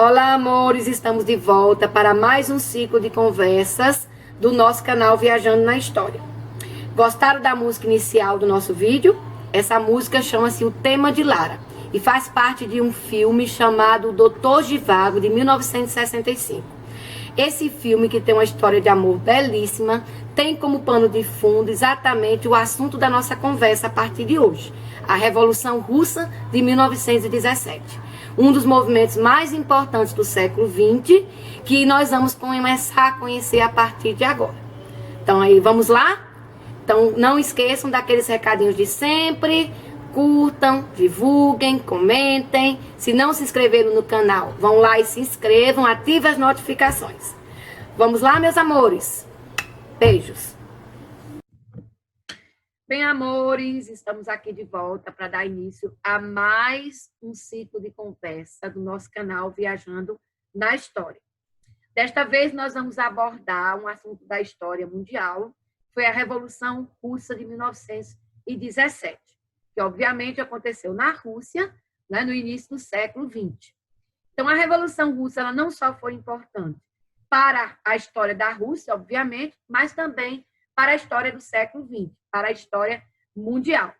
Olá, amores! Estamos de volta para mais um ciclo de conversas do nosso canal Viajando na História. Gostaram da música inicial do nosso vídeo? Essa música chama-se O Tema de Lara e faz parte de um filme chamado Doutor Zhivago, de 1965. Esse filme, que tem uma história de amor belíssima, tem como pano de fundo exatamente o assunto da nossa conversa a partir de hoje, a Revolução Russa de 1917. Um dos movimentos mais importantes do século XX, que nós vamos começar a conhecer a partir de agora. Então aí, vamos lá? Então não esqueçam daqueles recadinhos de sempre, curtam, divulguem, comentem. Se não se inscreveram no canal, vão lá e se inscrevam, ativem as notificações. Vamos lá, meus amores? Beijos! Bem, amores, estamos aqui de volta para dar início a mais um ciclo de conversa do nosso canal Viajando na História. Desta vez, nós vamos abordar um assunto da história mundial, foi a Revolução Russa de 1917, que obviamente aconteceu na Rússia, né, no início do século XX. Então, a Revolução Russa ela não só foi importante para a história da Rússia, obviamente, mas também para a história do século XX, para a história mundial.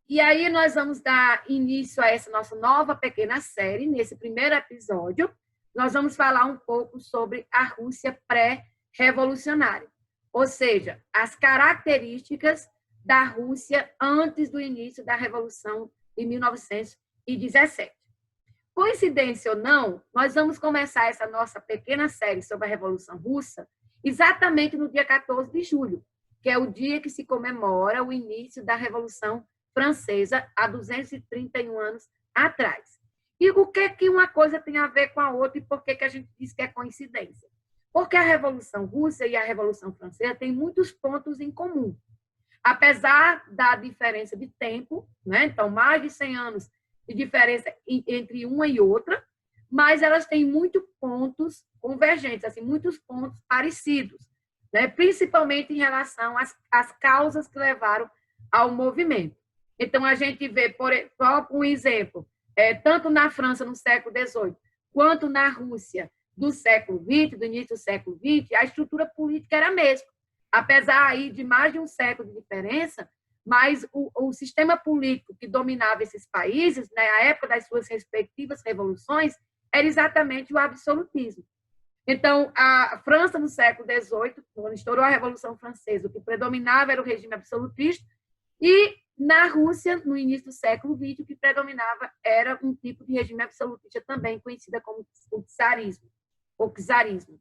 E aí nós vamos dar início a essa nossa nova pequena série. Nesse primeiro episódio, nós vamos falar um pouco sobre a Rússia pré-revolucionária, ou seja, as características da Rússia antes do início da Revolução de 1917. Coincidência ou não, nós vamos começar essa nossa pequena série sobre a Revolução Russa exatamente no dia 14 de julho, que é o dia que se comemora o início da Revolução Francesa, há 231 anos atrás. E o que uma coisa tem a ver com a outra e por que a gente diz que é coincidência? Porque a Revolução Russa e a Revolução Francesa têm muitos pontos em comum. Apesar da diferença de tempo, né? Então, mais de 100 anos de diferença entre uma e outra, mas elas têm muitos pontos convergentes, assim, muitos pontos parecidos, né? Principalmente em relação às causas que levaram ao movimento. Então, a gente vê, por um exemplo, tanto na França, no século XVIII, quanto na Rússia, do século XX, do início do século XX, a estrutura política era a mesma. Apesar aí de mais de um século de diferença, mas o sistema político que dominava esses países, na época das suas respectivas revoluções, era exatamente o absolutismo. Então, a França, no século XVIII, quando estourou a Revolução Francesa, o que predominava era o regime absolutista, e na Rússia, no início do século XX, o que predominava era um tipo de regime absolutista também conhecida como o czarismo, ou czarismo.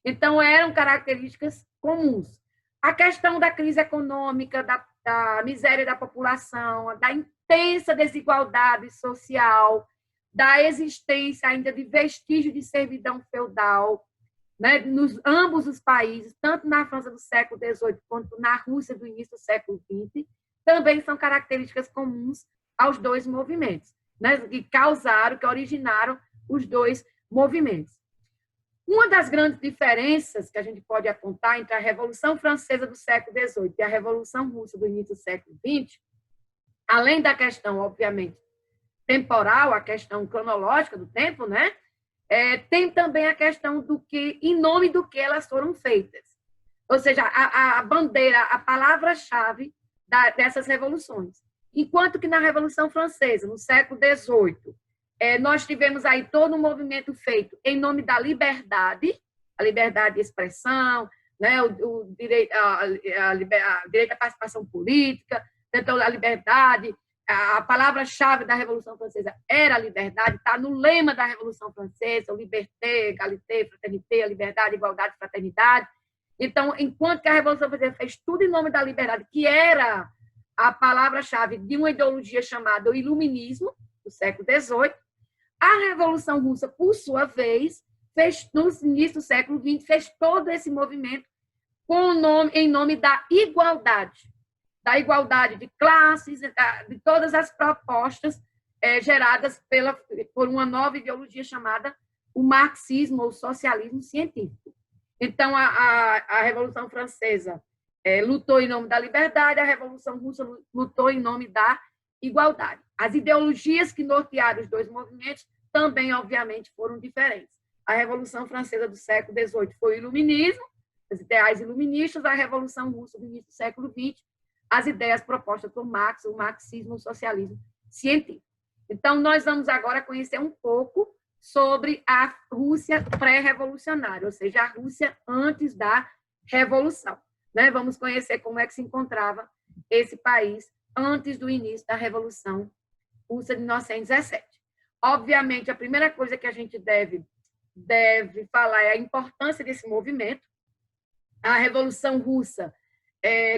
Então, eram características comuns. A questão da crise econômica, da miséria da população, da intensa desigualdade social, da existência ainda de vestígio de servidão feudal, né, nos ambos os países, tanto na França do século XVIII quanto na Rússia do início do século XX, também são características comuns aos dois movimentos, né, que originaram os dois movimentos. Uma das grandes diferenças que a gente pode apontar entre a Revolução Francesa do século XVIII e a Revolução Russa do início do século XX, além da questão, obviamente, temporal, a questão cronológica do tempo, né? Tem também a questão do que, em nome do que elas foram feitas. Ou seja, a bandeira, a palavra-chave dessas revoluções. Enquanto que na Revolução Francesa, no século XVIII, nós tivemos aí todo um movimento feito em nome da liberdade, a liberdade de expressão, né? o direito, direito à participação política, então a liberdade. A palavra-chave da Revolução Francesa era a liberdade, está no lema da Revolução Francesa, o liberté, égalité, fraternité, a liberdade, igualdade, fraternidade. Então, enquanto que a Revolução Francesa fez tudo em nome da liberdade, que era a palavra-chave de uma ideologia chamada o iluminismo, do século XVIII, a Revolução Russa, por sua vez, fez, no início do século XX, fez todo esse movimento em nome da igualdade de classes, de todas as propostas geradas por uma nova ideologia chamada o marxismo ou socialismo científico. Então, a Revolução Francesa lutou em nome da liberdade, a Revolução Russa lutou em nome da igualdade. As ideologias que nortearam os dois movimentos também, obviamente, foram diferentes. A Revolução Francesa do século XVIII foi o iluminismo, os ideais iluministas, a Revolução Russa do início do século XX, as ideias propostas por Marx, o marxismo, o socialismo científico. Então, nós vamos agora conhecer um pouco sobre a Rússia pré-revolucionária, ou seja, a Rússia antes da Revolução. Né? Vamos conhecer como é que se encontrava esse país antes do início da Revolução Russa de 1917. Obviamente, a primeira coisa que a gente deve falar é a importância desse movimento. A Revolução Russa,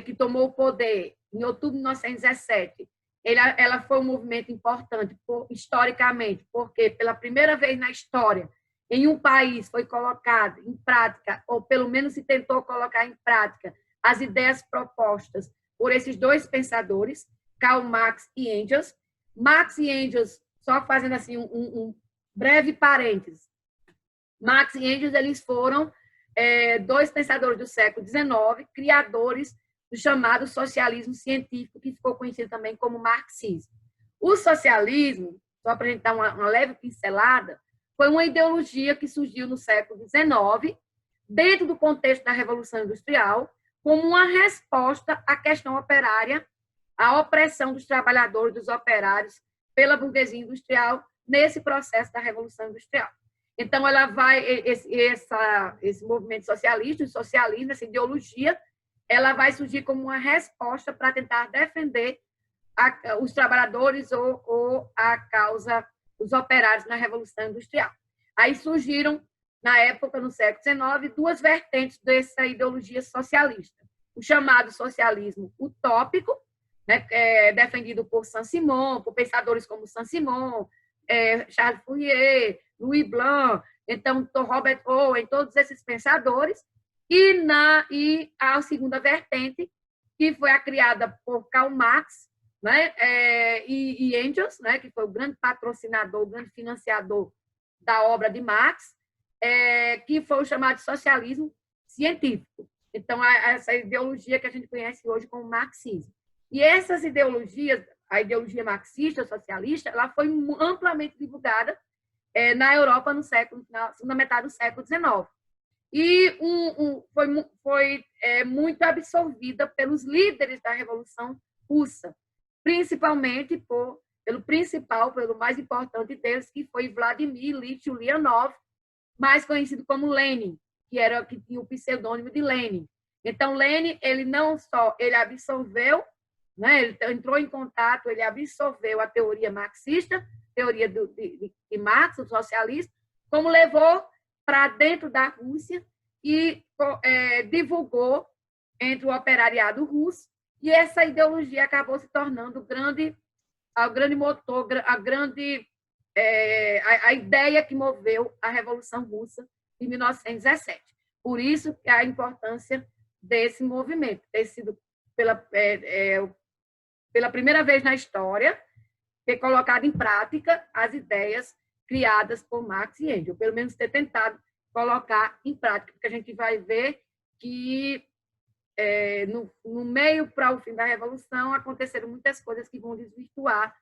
que tomou o poder em outubro de 1917, ela foi um movimento importante historicamente, porque pela primeira vez na história, em um país foi colocado em prática, ou pelo menos se tentou colocar em prática, as ideias propostas por esses dois pensadores, Karl Marx e Engels. Marx e Engels, só fazendo assim um breve parênteses, Marx e Engels eles foram dois pensadores do século XIX, criadores do chamado socialismo científico, que ficou conhecido também como marxismo. O socialismo, só para a gente dar uma leve pincelada, foi uma ideologia que surgiu no século XIX, dentro do contexto da Revolução Industrial, como uma resposta à questão operária, à opressão dos trabalhadores, dos operários, pela burguesia industrial, nesse processo da Revolução Industrial. Então, ela vai, esse movimento socialista, o socialismo, essa ideologia, ela vai surgir como uma resposta para tentar defender os trabalhadores ou a causa dos operários na Revolução Industrial. Aí surgiram, na época, no século XIX, duas vertentes dessa ideologia socialista. O chamado socialismo utópico, né, defendido por Saint-Simon, por pensadores como Saint-Simon, Charles Fourier, Louis Blanc, então Robert Owen, todos esses pensadores, e a segunda vertente, que foi a criada por Karl Marx, né, e Engels, né, que foi o grande patrocinador, o grande financiador da obra de Marx, que foi o chamado socialismo científico. Então, essa ideologia que a gente conhece hoje como marxismo. E essas ideologias, a ideologia marxista, socialista, ela foi amplamente divulgada na Europa na segunda metade do século XIX. E foi muito absorvida pelos líderes da Revolução Russa, principalmente pelo mais importante deles, que foi Vladimir Ilyich Ulyanov, mais conhecido como Lenin, que tinha o pseudônimo de Lenin. Então, Lenin, ele não só absorveu, né, ele entrou em contato, ele absorveu a teoria marxista, teoria de Marx, o socialista, como levou para dentro da Rússia e divulgou entre o operariado russo, e essa ideologia acabou se tornando o grande motor, a ideia que moveu a Revolução Russa de 1917. Por isso, a importância desse movimento, ter sido pela primeira vez na história, ter colocado em prática as ideias criadas por Marx e Engels, pelo menos ter tentado colocar em prática, porque a gente vai ver que no meio para o fim da Revolução aconteceram muitas coisas que vão desvirtuar,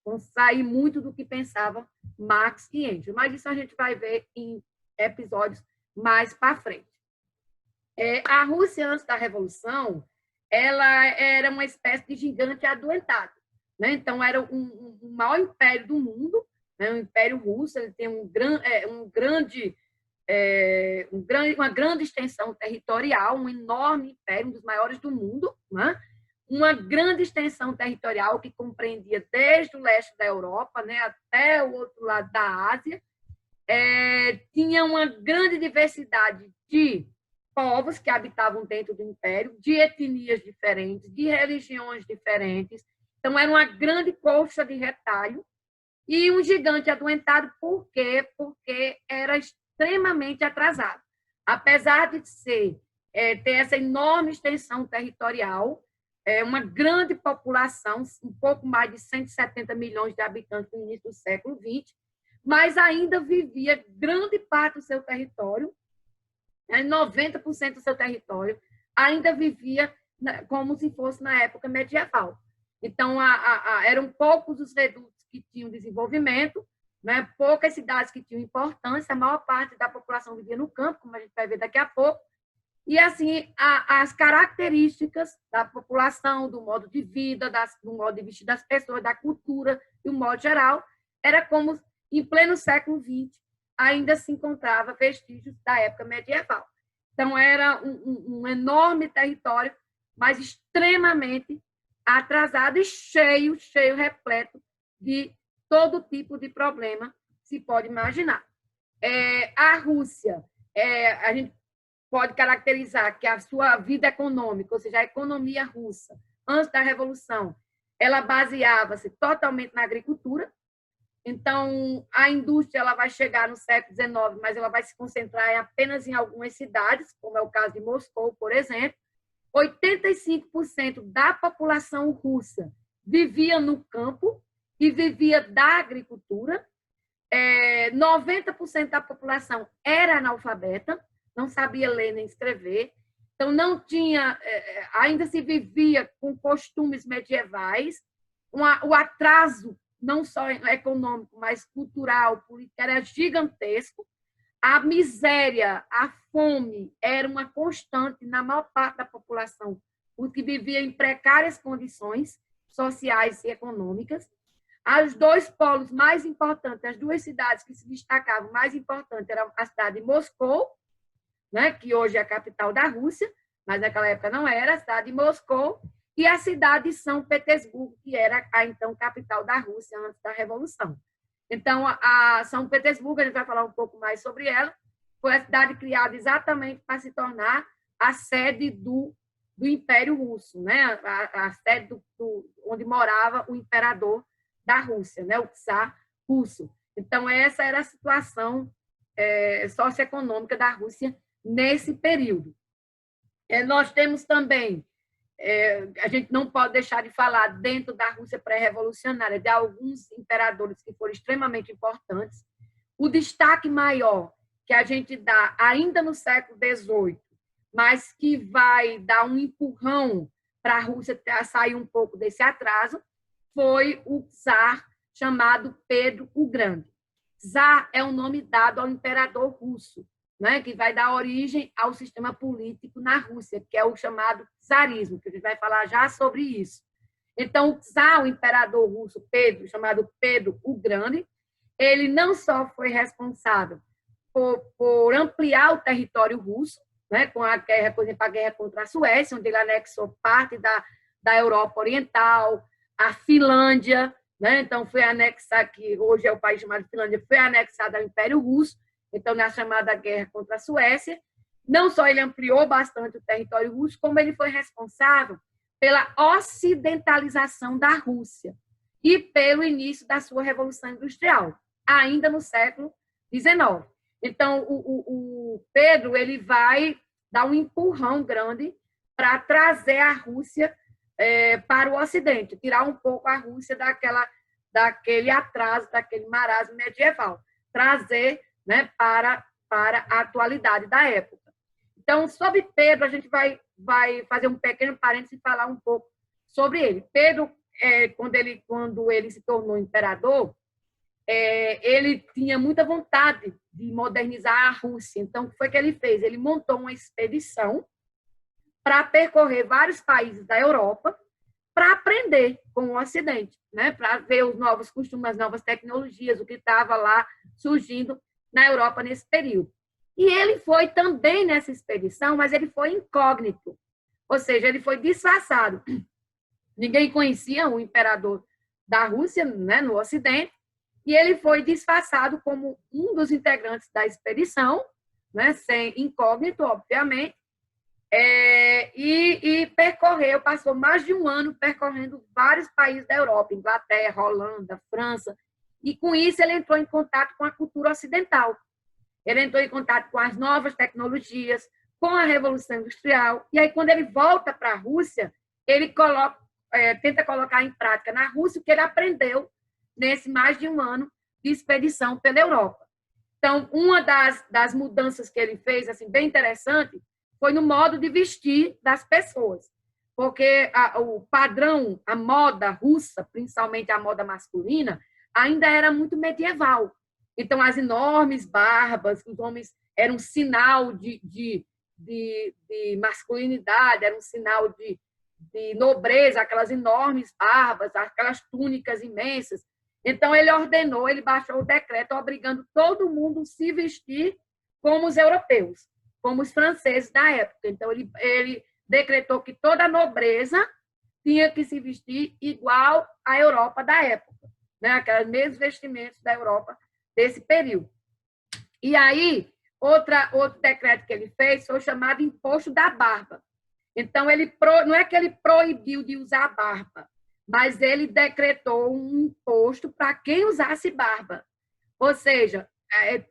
vão sair muito do que pensava Marx e Engels, mas isso a gente vai ver em episódios mais para frente. A Rússia, antes da Revolução, ela era uma espécie de gigante adoentado, né? Então, era o maior império do mundo, né? O Império Russo, ele tem uma grande extensão territorial, um enorme império, um dos maiores do mundo, né? Uma grande extensão territorial que compreendia desde o leste da Europa, né, até o outro lado da Ásia. Tinha uma grande diversidade de povos que habitavam dentro do império, de etnias diferentes, de religiões diferentes. Então, era uma grande colcha de retalho e um gigante adoentado. Por quê? Porque era extremamente atrasado. Apesar de ter essa enorme extensão territorial, uma grande população, um pouco mais de 170 milhões de habitantes no início do século XX, mas ainda vivia grande parte do seu território, 90% do seu território, ainda vivia como se fosse na época medieval. Então, eram poucos os redutos que tinham desenvolvimento, né? Poucas cidades que tinham importância, a maior parte da população vivia no campo, como a gente vai ver daqui a pouco. E, assim, as características da população, do modo de vida, do modo de vestir das pessoas, da cultura, de um modo geral, era como, em pleno século XX, ainda se encontrava vestígios da época medieval. Então, era um enorme território, mas extremamente atrasado e cheio, repleto de todo tipo de problema se pode imaginar. A Rússia, a gente pode caracterizar que a sua vida econômica, ou seja, a economia russa, antes da Revolução, ela baseava-se totalmente na agricultura. Então, a indústria ela vai chegar no século XIX, mas ela vai se concentrar apenas em algumas cidades, como é o caso de Moscou, por exemplo. 85% da população russa vivia no campo e vivia da agricultura. 90% da população era analfabeta, não sabia ler nem escrever. Então, não tinha, ainda se vivia com costumes medievais. O atraso, não só econômico, mas cultural, político, era gigantesco. A miséria, a fome era uma constante na maior parte da população, porque vivia em precárias condições sociais e econômicas. Os dois polos mais importantes, as duas cidades que se destacavam mais importantes, eram a cidade de Moscou, né, que hoje é a capital da Rússia, mas naquela época não era, a cidade de Moscou, e a cidade de São Petersburgo, que era a então capital da Rússia antes da Revolução. Então, a São Petersburgo, a gente vai falar um pouco mais sobre ela, foi a cidade criada exatamente para se tornar a sede do Império Russo, né? A sede onde morava o imperador da Rússia, né? O czar russo. Então, essa era a situação socioeconômica da Rússia nesse período. Nós temos também, a gente não pode deixar de falar, dentro da Rússia pré-revolucionária, de alguns imperadores que foram extremamente importantes. O destaque maior que a gente dá ainda no século XVIII, mas que vai dar um empurrão para a Rússia sair um pouco desse atraso, foi o czar chamado Pedro o Grande. Czar é o nome dado ao imperador russo, né, que vai dar origem ao sistema político na Rússia, que é o chamado czarismo, que a gente vai falar já sobre isso. Então, o czar, o imperador russo Pedro, chamado Pedro o Grande, ele não só foi responsável por ampliar o território russo, né, com a guerra, por exemplo, a guerra contra a Suécia, onde ele anexou parte da Europa Oriental, a Finlândia, né, então foi anexada, que hoje é o país chamado Finlândia, foi anexada ao Império Russo. Então, na chamada guerra contra a Suécia, não só ele ampliou bastante o território russo, como ele foi responsável pela ocidentalização da Rússia e pelo início da sua Revolução Industrial, ainda no século XIX. Então, o Pedro ele vai dar um empurrão grande para trazer a Rússia para o Ocidente, tirar um pouco a Rússia daquele atraso, daquele marasmo medieval, trazer, né, para a atualidade da época. Então, sobre Pedro, a gente vai fazer um pequeno parênteses e falar um pouco sobre ele. Pedro, quando ele se tornou imperador, ele tinha muita vontade de modernizar a Rússia. Então, o que foi que ele fez? Ele montou uma expedição para percorrer vários países da Europa para aprender com o Ocidente, né? Para ver os novos costumes, as novas tecnologias, o que estava lá surgindo na Europa nesse período. E ele foi também nessa expedição, mas ele foi incógnito, ou seja, ele foi disfarçado. Ninguém conhecia o imperador da Rússia, né, no Ocidente, e ele foi disfarçado como um dos integrantes da expedição, né, sem incógnito, obviamente, e passou mais de um ano percorrendo vários países da Europa, Inglaterra, Holanda, França, e com isso ele entrou em contato com a cultura ocidental. Ele entrou em contato com as novas tecnologias, com a Revolução Industrial, e aí quando ele volta para a Rússia, ele tenta colocar em prática na Rússia o que ele aprendeu nesse mais de um ano de expedição pela Europa. Então, uma das mudanças que ele fez, assim, bem interessante, foi no modo de vestir das pessoas, porque o padrão, a moda russa, principalmente a moda masculina, ainda era muito medieval. Então, as enormes barbas, os homens eram um sinal de masculinidade, era um sinal de nobreza, aquelas enormes barbas, aquelas túnicas imensas. Então, ele ordenou, ele baixou o decreto obrigando todo mundo a se vestir como os europeus, como os franceses da época. Então, ele decretou que toda a nobreza tinha que se vestir igual à Europa da época, né? Aqueles mesmos vestimentos da Europa desse período. E aí, outro decreto que ele fez foi o chamado Imposto da Barba. Então, não é que ele proibiu de usar barba, mas ele decretou um imposto para quem usasse barba. Ou seja,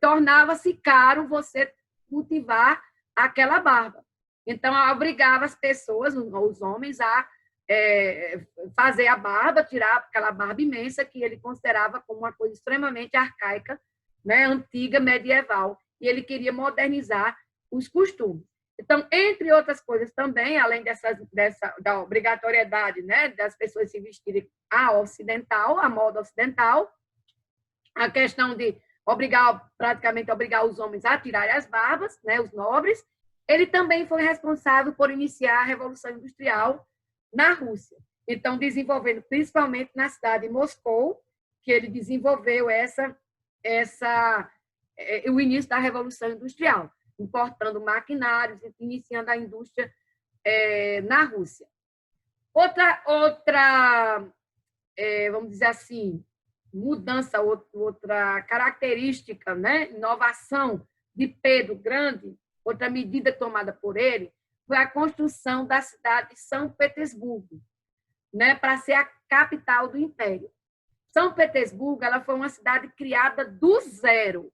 tornava-se caro você cultivar aquela barba. Então, obrigava as pessoas, os homens, a fazer a barba, tirar aquela barba imensa que ele considerava como uma coisa extremamente arcaica, né, antiga, medieval, e ele queria modernizar os costumes. Então, entre outras coisas também, além da obrigatoriedade, né, das pessoas se vestirem a moda ocidental, a questão de praticamente obrigar os homens a tirarem as barbas, né, os nobres, ele também foi responsável por iniciar a Revolução Industrial na Rússia. Então, desenvolvendo principalmente na cidade de Moscou, que ele desenvolveu o início da Revolução Industrial, importando maquinários, iniciando a indústria na Rússia. Outra vamos dizer assim, mudança, outra característica, né, inovação de Pedro Grande, outra medida tomada por ele, foi a construção da cidade de São Petersburgo, né, para ser a capital do Império. São Petersburgo, ela foi uma cidade criada do zero,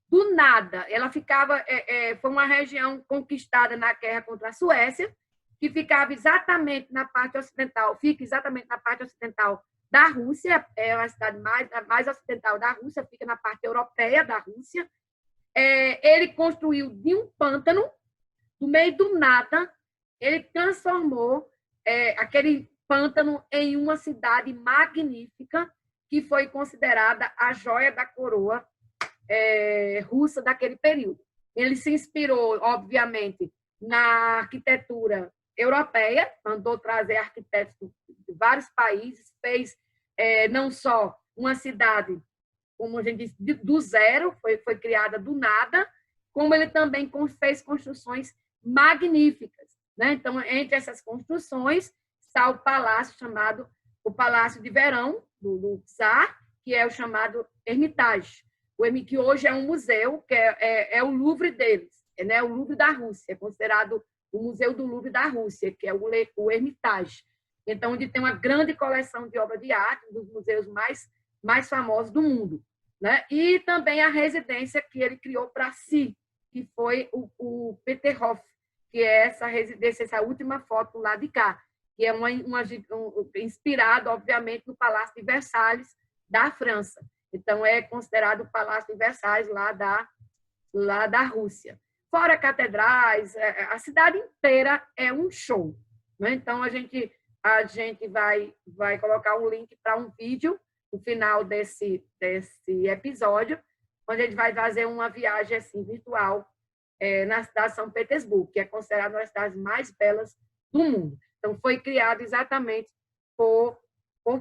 do nada. Ela foi uma região conquistada na guerra contra a Suécia, que ficava exatamente na parte ocidental, fica exatamente na parte ocidental da Rússia, é a cidade mais ocidental da Rússia, fica na parte europeia da Rússia. Ele construiu de um pântano, no meio do nada, ele transformou aquele pântano em uma cidade magnífica, que foi considerada a joia da coroa russa daquele período. Ele se inspirou, obviamente, na arquitetura europeia, mandou trazer arquitetos de vários países, fez não só uma cidade, como a gente disse, do zero, foi criada do nada, como ele também fez construções magníficas, né? Então, entre essas construções, está o palácio chamado o Palácio de Verão, do Czar, que é o chamado Hermitage, que hoje é um museu, que é o Louvre deles, né? O Louvre da Rússia, é considerado o Museu do Louvre da Rússia, que é o Hermitage. Então, onde tem uma grande coleção de obras de arte, um dos museus mais famosos do mundo, né? E também a residência que ele criou para si, que foi o Peterhof, que é essa residência, essa última foto lá de cá, que é inspirado, obviamente, no Palácio de Versalhes, da França. Então, é considerado o Palácio de Versalhes lá da Rússia. Fora catedrais, a cidade inteira é um show, né? Então, a gente vai colocar um link para um vídeo no final desse episódio, onde a gente vai fazer uma viagem assim, virtual na cidade de São Petersburgo, que é considerada uma das cidades mais belas do mundo. Então, foi criado exatamente por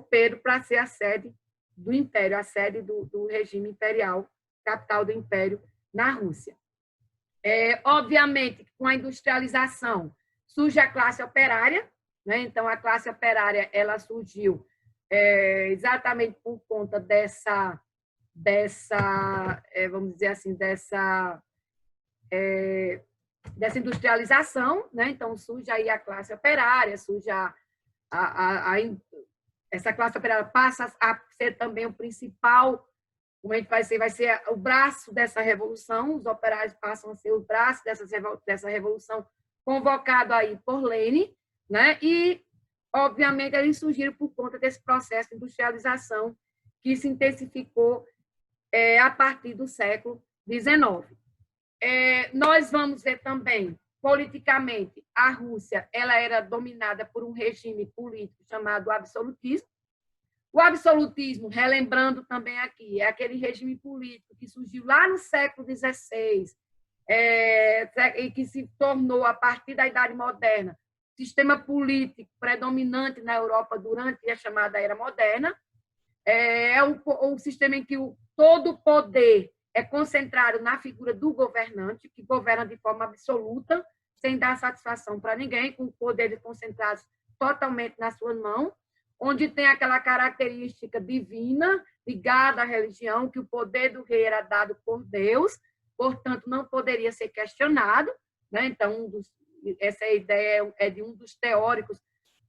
Pedro para ser a sede do Império, a sede do regime imperial, capital do Império na Rússia. Obviamente, com a industrialização, surge a classe operária, né? Então, a classe operária ela surgiu exatamente por conta dessa vamos dizer assim, dessa industrialização, né? Então, surge aí a classe operária, surge essa classe operária passa a ser também o principal, como a gente vai ser o braço dessa revolução, os operários passam a ser o braço dessa revolução, convocado aí por Lenin, né? E, obviamente, eles surgiram por conta desse processo de industrialização que se intensificou a partir do século XIX. Nós vamos ver também, politicamente, a Rússia ela era dominada por um regime político chamado absolutismo. O absolutismo, relembrando também aqui, é aquele regime político que surgiu lá no século XVI, e que se tornou, a partir da Idade Moderna, sistema político predominante na Europa durante a chamada Era Moderna. É um sistema em que todo o poder é concentrado na figura do governante, que governa de forma absoluta, sem dar satisfação para ninguém, com o poder concentrado totalmente na sua mão, onde tem aquela característica divina ligada à religião, que o poder do rei era dado por Deus, portanto, não poderia ser questionado. Né? Então, essa ideia é de um dos teóricos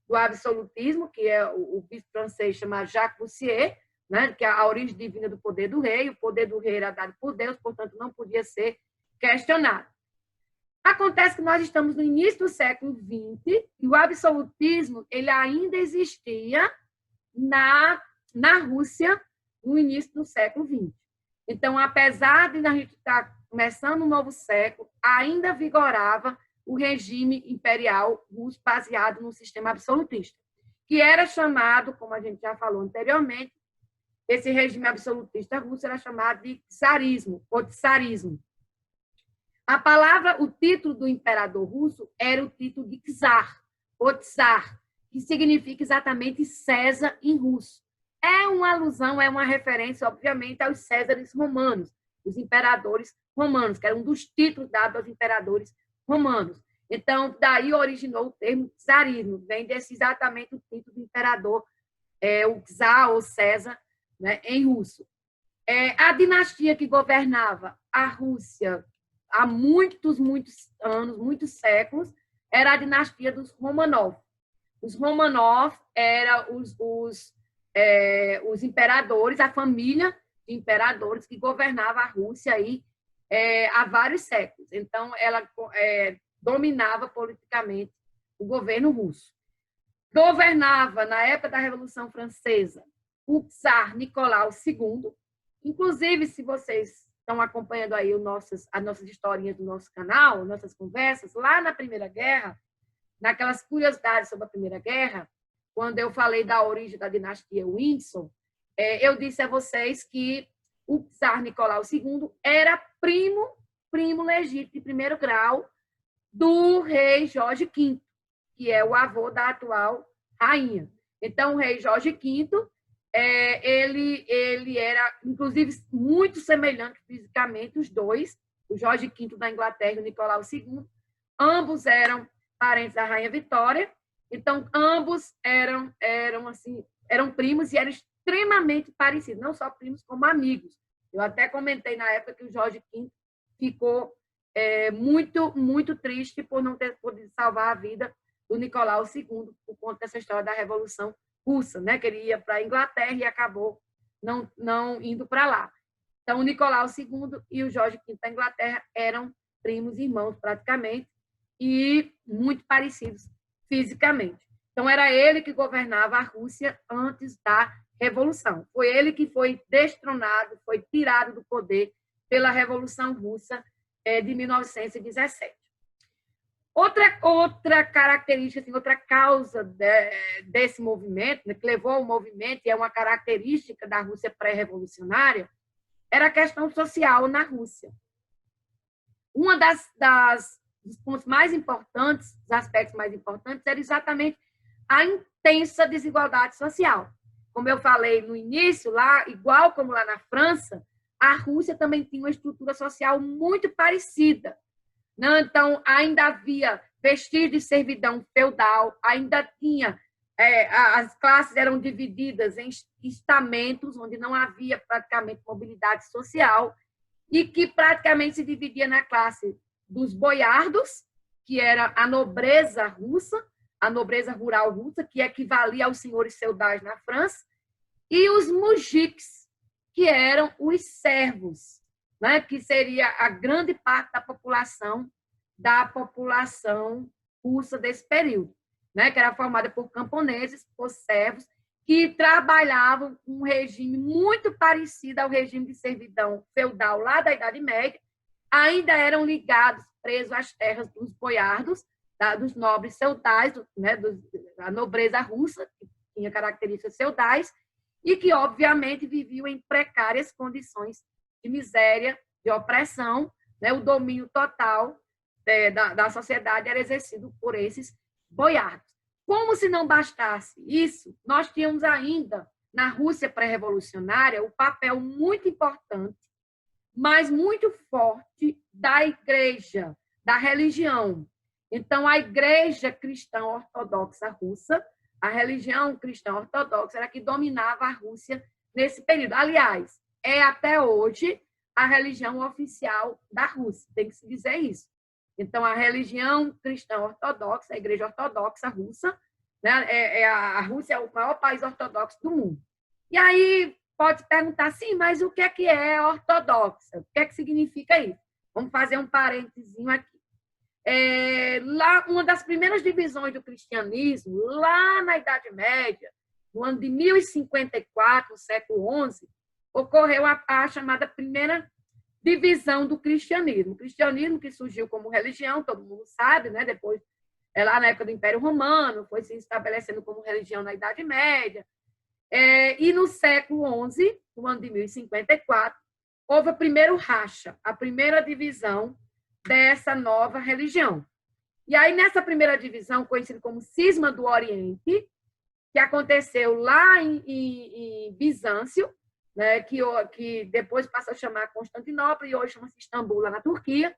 do absolutismo, que é o bispo francês chamado Jacques Roussier, né? Que é a origem divina do poder do rei. O poder do rei era dado por Deus, portanto, não podia ser questionado. Acontece que nós estamos no início do século XX e o absolutismo ele ainda existia na Rússia no início do século XX. Então, apesar de a gente estar começando um novo século, ainda vigorava o regime imperial russo baseado no sistema absolutista, que era chamado, como a gente já falou anteriormente, esse regime absolutista russo era chamado de czarismo, ou tsarismo. A palavra, o título do imperador russo era o título de czar, ou tsar, que significa exatamente César em russo. É uma alusão, é uma referência, obviamente, aos Césares romanos, os imperadores romanos, que era um dos títulos dados aos imperadores romanos. Então, daí originou o termo czarismo, vem desse exatamente o título do imperador, o czar ou César, né, em russo. A dinastia que governava a Rússia há muitos anos, muitos séculos, era a dinastia dos Romanov. Os Romanov eram os imperadores, a família de imperadores que governava a Rússia aí, há vários séculos. Então, ela dominava politicamente o governo russo. Governava, na época da Revolução Francesa, o czar Nicolau II. Inclusive, se vocês estão acompanhando aí as nossas historinhas do nosso canal, nossas conversas, lá na Primeira Guerra, naquelas curiosidades sobre a Primeira Guerra, quando eu falei da origem da dinastia Windsor, eu disse a vocês que o czar Nicolau II era primo legítimo de primeiro grau do rei Jorge V, que é o avô da atual rainha. Então, o rei Jorge V, ele era, inclusive, muito semelhante fisicamente, os dois, o Jorge V da Inglaterra e o Nicolau II, ambos eram parentes da rainha Vitória, então, ambos eram primos e eram extremamente parecidos, não só primos, como amigos. Eu até comentei na época que o Jorge V ficou muito triste por não ter podido salvar a vida do Nicolau II, por conta dessa história da Revolução Russa, né? Que ele ia para a Inglaterra e acabou não indo para lá. Então, o Nicolau II e o Jorge V da Inglaterra eram primos irmãos, praticamente, e muito parecidos fisicamente. Então, era ele que governava a Rússia antes da Revolução. Foi ele que foi destronado, foi tirado do poder pela Revolução Russa de 1917. Outra característica, assim, outra causa desse movimento, né, que levou ao movimento, e é uma característica da Rússia pré-revolucionária, era a questão social na Rússia. Uma dos pontos mais importantes, dos aspectos mais importantes, era exatamente a intensa desigualdade social. Como eu falei no início, lá, igual como lá na França, a Rússia também tinha uma estrutura social muito parecida. Então, ainda havia vestígios de servidão feudal, ainda tinha, as classes eram divididas em estamentos, onde não havia praticamente mobilidade social, e que praticamente se dividia na classe dos boiardos, que era a nobreza russa, a nobreza rural russa, que equivalia aos senhores feudais na França, e os mujiks, que eram os servos, né? Que seria a grande parte da população russa desse período, né? Que era formada por camponeses, por servos, que trabalhavam um regime muito parecido ao regime de servidão feudal lá da Idade Média, ainda eram ligados, presos às terras dos boiardos, dos nobres feudais, né? Da nobreza russa, que tinha características feudais, e que, obviamente, viviam em precárias condições de miséria, de opressão, né? O domínio total da sociedade era exercido por esses boiardos. Como se não bastasse isso, nós tínhamos ainda, na Rússia pré-revolucionária, o papel muito importante, mas muito forte da igreja, da religião. Então, a igreja cristã ortodoxa russa, a religião cristã ortodoxa, era que dominava a Rússia nesse período. Aliás, é até hoje a religião oficial da Rússia, tem que se dizer isso. Então, a religião cristã ortodoxa, a igreja ortodoxa russa, né, a Rússia é o maior país ortodoxo do mundo. E aí pode perguntar, sim, mas o que é ortodoxa? O que é que significa isso? Vamos fazer um parênteses aqui. Lá, uma das primeiras divisões do cristianismo, lá na Idade Média, no ano de 1054, no século XI, ocorreu a chamada primeira divisão do cristianismo. O cristianismo que surgiu como religião, todo mundo sabe, né? Depois, lá na época do Império Romano, foi se estabelecendo como religião na Idade Média. E no século XI, no ano de 1054, houve o primeiro racha, a primeira divisão dessa nova religião. E aí, nessa primeira divisão, conhecida como Cisma do Oriente, que aconteceu lá em Bizâncio, né, que depois passa a chamar Constantinopla e hoje chama-se Istambul, lá na Turquia.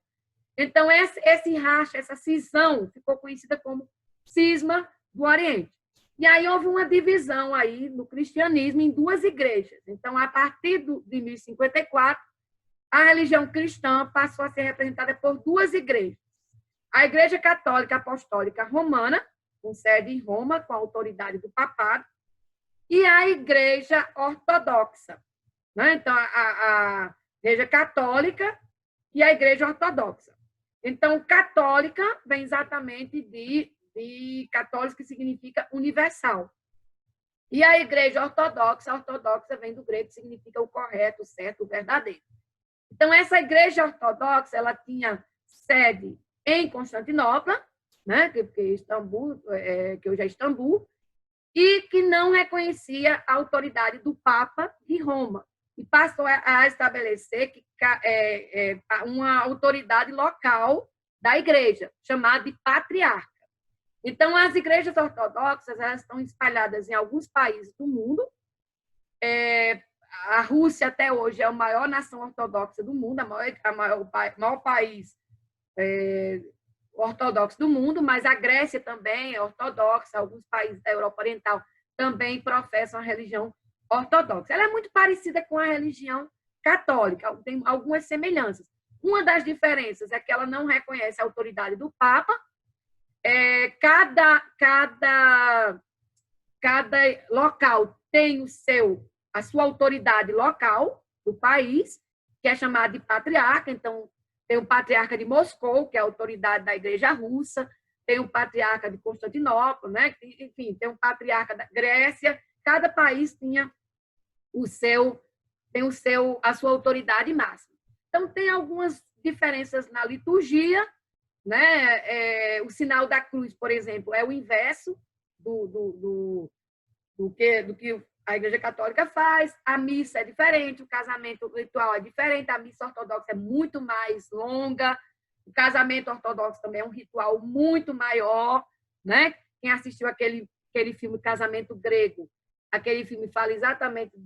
Então, esse racha, essa cisão, ficou conhecida como Cisma do Oriente. E aí houve uma divisão aí no cristianismo em duas igrejas. Então, a partir de 1054, a religião cristã passou a ser representada por duas igrejas. A Igreja Católica Apostólica Romana, com sede em Roma, com a autoridade do papado, e a Igreja Ortodoxa. Né? Então, a Igreja Católica e a Igreja Ortodoxa. Então, católica vem exatamente de católico, que significa universal. E a Igreja Ortodoxa vem do grego, que significa o correto, o certo, o verdadeiro. Então, essa Igreja Ortodoxa, ela tinha sede em Constantinopla, né, que hoje é Istambul, e que não reconhecia a autoridade do Papa de Roma, e passou a estabelecer uma autoridade local da Igreja, chamada de patriarca. Então, as igrejas ortodoxas, elas estão espalhadas em alguns países do mundo. A Rússia, até hoje, é a maior nação ortodoxa do mundo, o maior país ortodoxo do mundo, mas a Grécia também é ortodoxa, alguns países da Europa Oriental também professam a religião ortodoxa. Ela é muito parecida com a religião católica, tem algumas semelhanças. Uma das diferenças é que ela não reconhece a autoridade do Papa. Cada local tem a sua autoridade local do país, que é chamada de patriarca. Então, tem o patriarca de Moscou, que é a autoridade da Igreja Russa, tem o patriarca de Constantinopla, né? Enfim, tem o patriarca da Grécia. Cada país tinha a sua autoridade máxima. Então, tem algumas diferenças na liturgia, né? O sinal da cruz, por exemplo, é o inverso do que a Igreja Católica faz. A missa é diferente, o casamento ritual é diferente, a missa ortodoxa é muito mais longa, o casamento ortodoxo também é um ritual muito maior, né? Quem assistiu aquele filme Casamento Grego, aquele filme fala exatamente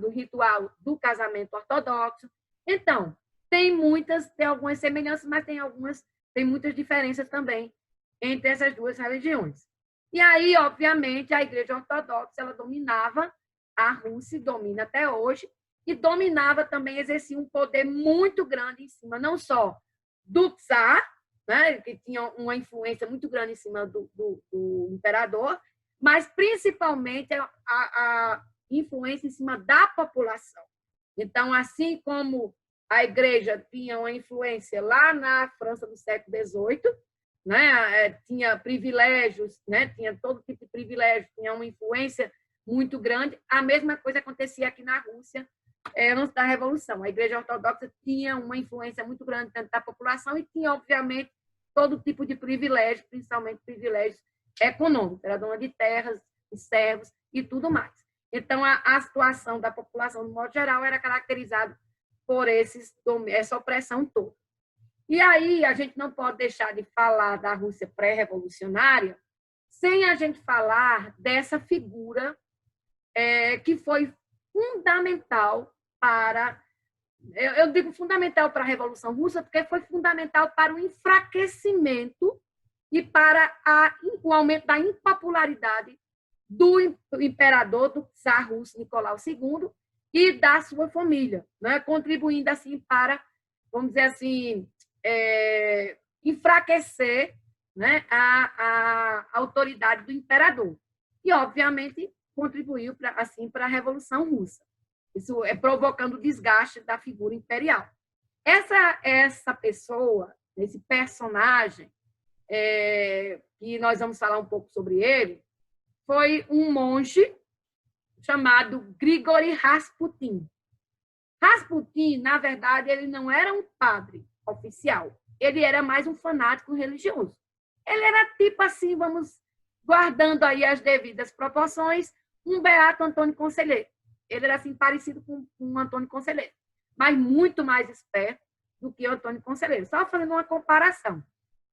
do ritual do casamento ortodoxo. Então, tem algumas semelhanças, mas tem muitas diferenças também entre essas duas religiões. E aí, obviamente, a Igreja Ortodoxa, ela dominava a Rússia, domina até hoje, e dominava também, exercia um poder muito grande em cima, não só do czar, né, que tinha uma influência muito grande em cima do imperador, mas principalmente a influência em cima da população. Então, assim como a Igreja tinha uma influência lá na França do século XVIII, né? Tinha privilégios, né? Tinha todo tipo de privilégio, tinha uma influência muito grande. A mesma coisa acontecia aqui na Rússia antes da Revolução. A Igreja Ortodoxa tinha uma influência muito grande dentro da população e tinha, obviamente, todo tipo de privilégio, principalmente privilégios econômicos. Era dona de terras, de servos e tudo mais. Então, a situação da população, de modo geral, era caracterizada por essa opressão toda. E aí, a gente não pode deixar de falar da Rússia pré-revolucionária sem a gente falar dessa figura que foi fundamental para... Eu digo fundamental para a Revolução Russa porque foi fundamental para o enfraquecimento e para o aumento da impopularidade do imperador, do czar russo Nicolau II e da sua família, né? Contribuindo assim para, vamos dizer assim, enfraquecer, né, a autoridade do imperador. E, obviamente, contribuiu assim para a Revolução Russa. Isso é provocando o desgaste da figura imperial. Essa pessoa, esse personagem, que nós vamos falar um pouco sobre ele, foi um monge chamado Grigori Rasputin. Rasputin, na verdade, ele não era um padre oficial, ele era mais um fanático religioso. Ele era tipo assim, vamos guardando aí as devidas proporções, um Beato Antônio Conselheiro. Ele era assim parecido com um Antônio Conselheiro, mas muito mais esperto do que o Antônio Conselheiro, só fazendo uma comparação.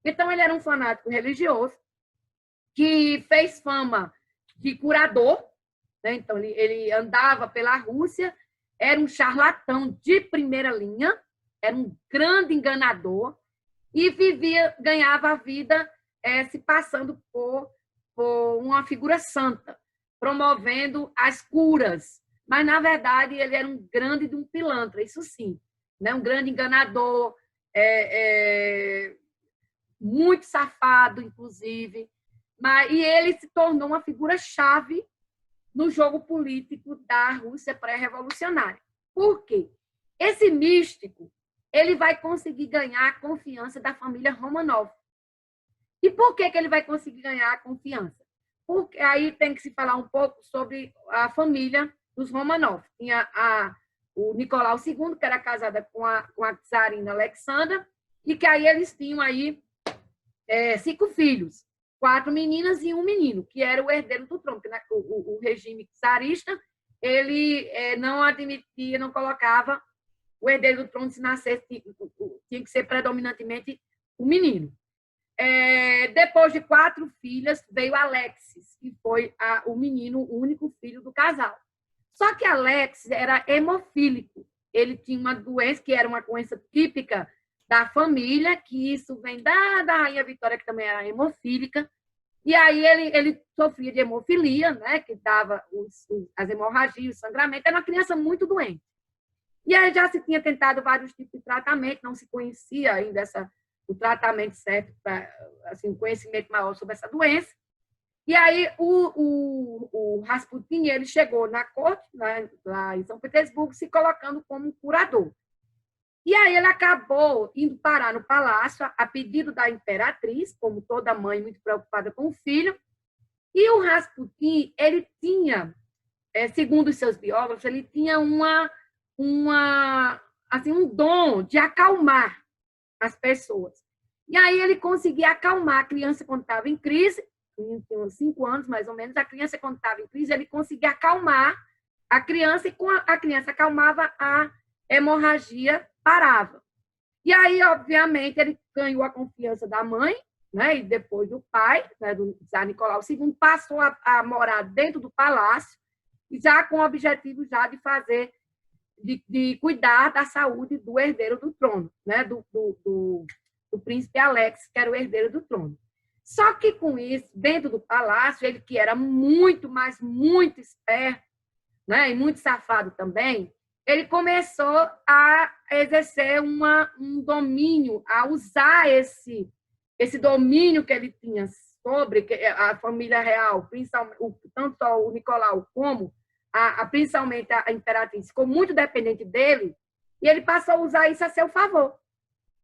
Então, ele era um fanático religioso que fez fama de curador, né? Então, ele andava pela Rússia, era um charlatão de primeira linha, era um grande enganador e ganhava a vida se passando por uma figura santa, promovendo as curas. Mas, na verdade, ele era um grande de um pilantra, isso sim, né? Um grande enganador, muito safado, inclusive. E ele se tornou uma figura-chave no jogo político da Rússia pré-revolucionária. Por quê? Esse místico ele vai conseguir ganhar a confiança da família Romanov. E por que ele vai conseguir ganhar a confiança? Porque aí tem que se falar um pouco sobre a família dos Romanov. Tinha o Nicolau II, que era casada com a czarina Alexandra, e que aí eles tinham aí 5 filhos, 4 meninas e um menino, que era o herdeiro do trono, porque o regime czarista ele não admitia, não colocava o herdeiro do trono, se nascesse, tinha que ser predominantemente o menino. Depois de 4 filhas, veio Alexis, que foi o menino, o único filho do casal. Só que Alexis era hemofílico. Ele tinha uma doença, que era uma doença típica da família, que isso vem da Rainha Vitória, que também era hemofílica. E aí ele sofria de hemofilia, né, que dava as hemorragias, o sangramento. Era uma criança muito doente. E aí já se tinha tentado vários tipos de tratamento, não se conhecia ainda o tratamento certo, assim, um conhecimento maior sobre essa doença. E aí o Rasputin ele chegou na corte, lá em São Petersburgo, se colocando como curador. E aí ele acabou indo parar no palácio, a pedido da imperatriz, como toda mãe muito preocupada com o filho. E o Rasputin, ele tinha, segundo os seus biógrafos, ele tinha assim, um dom de acalmar as pessoas. E aí ele conseguia acalmar a criança quando estava em crise, tinha uns 5 anos mais ou menos, a criança quando estava em crise, ele conseguia acalmar a criança e com a criança acalmava, a hemorragia parava. E aí, obviamente, ele ganhou a confiança da mãe, né, e depois do pai, né, do czar Nicolau II, passou a morar dentro do palácio, já com o objetivo já de fazer, de cuidar da saúde do herdeiro do trono, né, do príncipe Alex, que era o herdeiro do trono. Só que com isso, dentro do palácio, ele que era muito, mas muito esperto, né, e muito safado também, ele começou a exercer um domínio, a usar esse domínio que ele tinha sobre a família real, principalmente, tanto o Nicolau como principalmente a imperatriz, ficou muito dependente dele, e ele passou a usar isso a seu favor.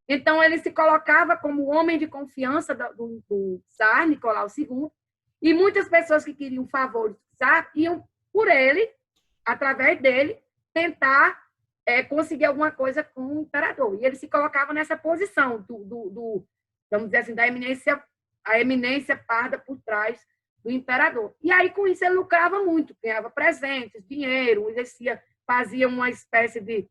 Então, ele se colocava como homem de confiança do czar Nicolau II, e muitas pessoas que queriam o favor do czar iam por ele, através dele, tentar conseguir alguma coisa com o imperador. E ele se colocava nessa posição vamos dizer assim, a eminência parda por trás do imperador. E aí, com isso, ele lucrava muito, ganhava presentes, dinheiro, exercia, fazia uma espécie de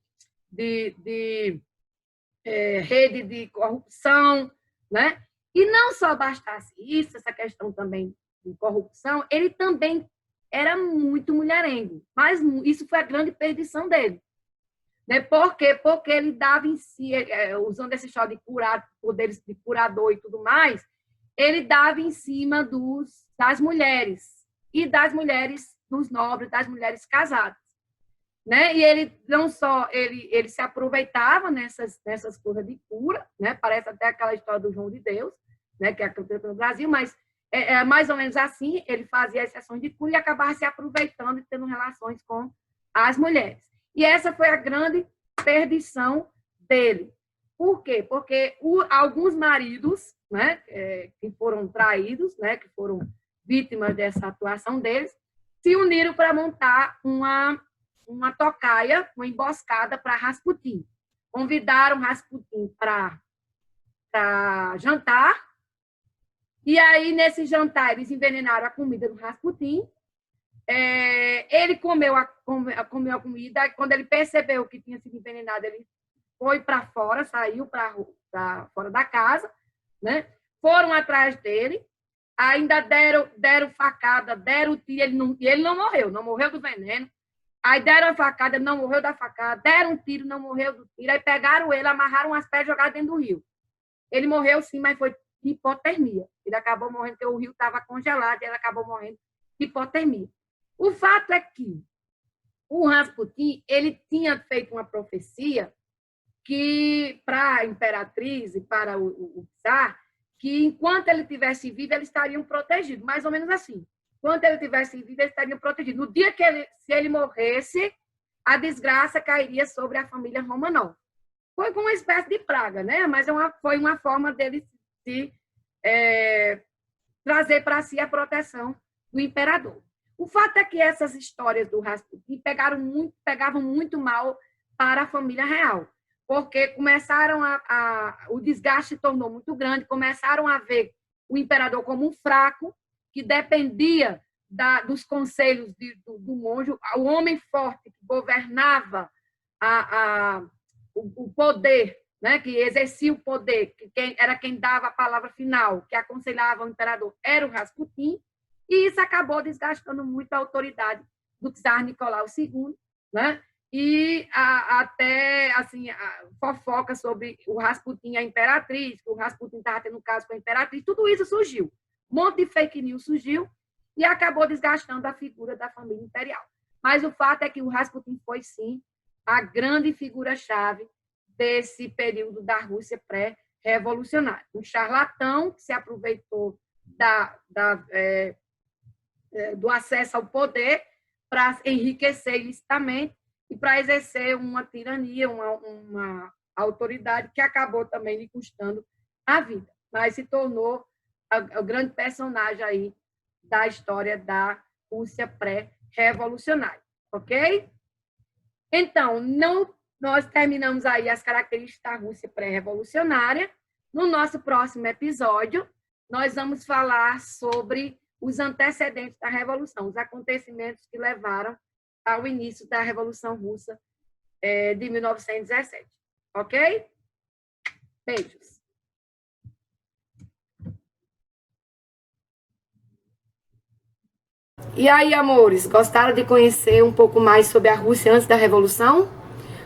rede de corrupção, né? E não só bastasse isso, essa questão também de corrupção, ele também era muito mulherengo, mas isso foi a grande perdição dele. Né? Por quê? Porque ele dava em si, usando esse chão de poderes de curador e tudo mais, ele dava em cima das mulheres, e das mulheres, dos nobres, das mulheres casadas. Né? E ele não só ele se aproveitava nessas coisas de cura, né? Parece até aquela história do João de Deus, né? Que aconteceu no Brasil, mas é mais ou menos assim, ele fazia as sessões de cura e acabava se aproveitando e tendo relações com as mulheres. E essa foi a grande perdição dele. Por quê? Porque alguns maridos, né, que foram traídos, né, que foram vítimas dessa atuação deles, se uniram para montar uma tocaia, uma emboscada para Rasputin. Convidaram Rasputin para jantar, e aí, nesse jantar, eles envenenaram a comida do Rasputin. Ele comeu a comida, e quando ele percebeu que tinha sido envenenado, ele foi para fora, saiu para fora da casa, né? Foram atrás dele, ainda deram facada, deram tiro, ele não morreu do veneno. Aí deram a facada, ele não morreu da facada, deram um tiro, não morreu do tiro, aí pegaram ele, amarraram as pés e jogaram dentro do rio. Ele morreu sim, mas foi de hipotermia. Ele acabou morrendo porque o rio estava congelado e ele acabou morrendo de hipotermia. O fato é que o Rasputin, ele tinha feito uma profecia que para a imperatriz e para o czar, que enquanto ele estivesse vivo, eles estariam protegidos, mais ou menos assim. Enquanto ele estivesse vivo, eles estariam protegidos. No dia que se ele morresse, a desgraça cairia sobre a família Romanov. Foi como uma espécie de praga, né? Mas foi uma forma dele trazer para si a proteção do imperador. O fato é que essas histórias do Rasputin pegavam muito mal para a família real, porque começaram o desgaste se tornou muito grande, começaram a ver o imperador como um fraco, que dependia dos conselhos do monge, o homem forte que governava o poder, né, que exercia o poder, que era quem dava a palavra final, que aconselhava o imperador, era o Rasputin, e isso acabou desgastando muito a autoridade do czar Nicolau II, né? E até assim, fofoca sobre o Rasputin e a imperatriz, que o Rasputin estava tendo um caso com a imperatriz, tudo isso surgiu. Um monte de fake news surgiu e acabou desgastando a figura da família imperial. Mas o fato é que o Rasputin foi, sim, a grande figura-chave desse período da Rússia pré-revolucionária. Um charlatão que se aproveitou do acesso ao poder para enriquecer ilicitamente e para exercer uma tirania, uma autoridade que acabou também lhe custando a vida, mas se tornou o grande personagem aí da história da Rússia pré-revolucionária, ok? Então, nós terminamos aí as características da Rússia pré-revolucionária. No nosso próximo episódio, nós vamos falar sobre os antecedentes da Revolução, os acontecimentos que levaram ao início da Revolução Russa de 1917. Ok? Beijos. E aí, amores, gostaram de conhecer um pouco mais sobre a Rússia antes da Revolução?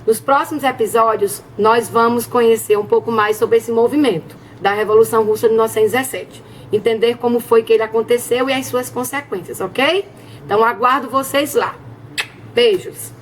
Nos próximos episódios, nós vamos conhecer um pouco mais sobre esse movimento da Revolução Russa de 1917. Entender como foi que ele aconteceu e as suas consequências, ok? Então, aguardo vocês lá. Beijos.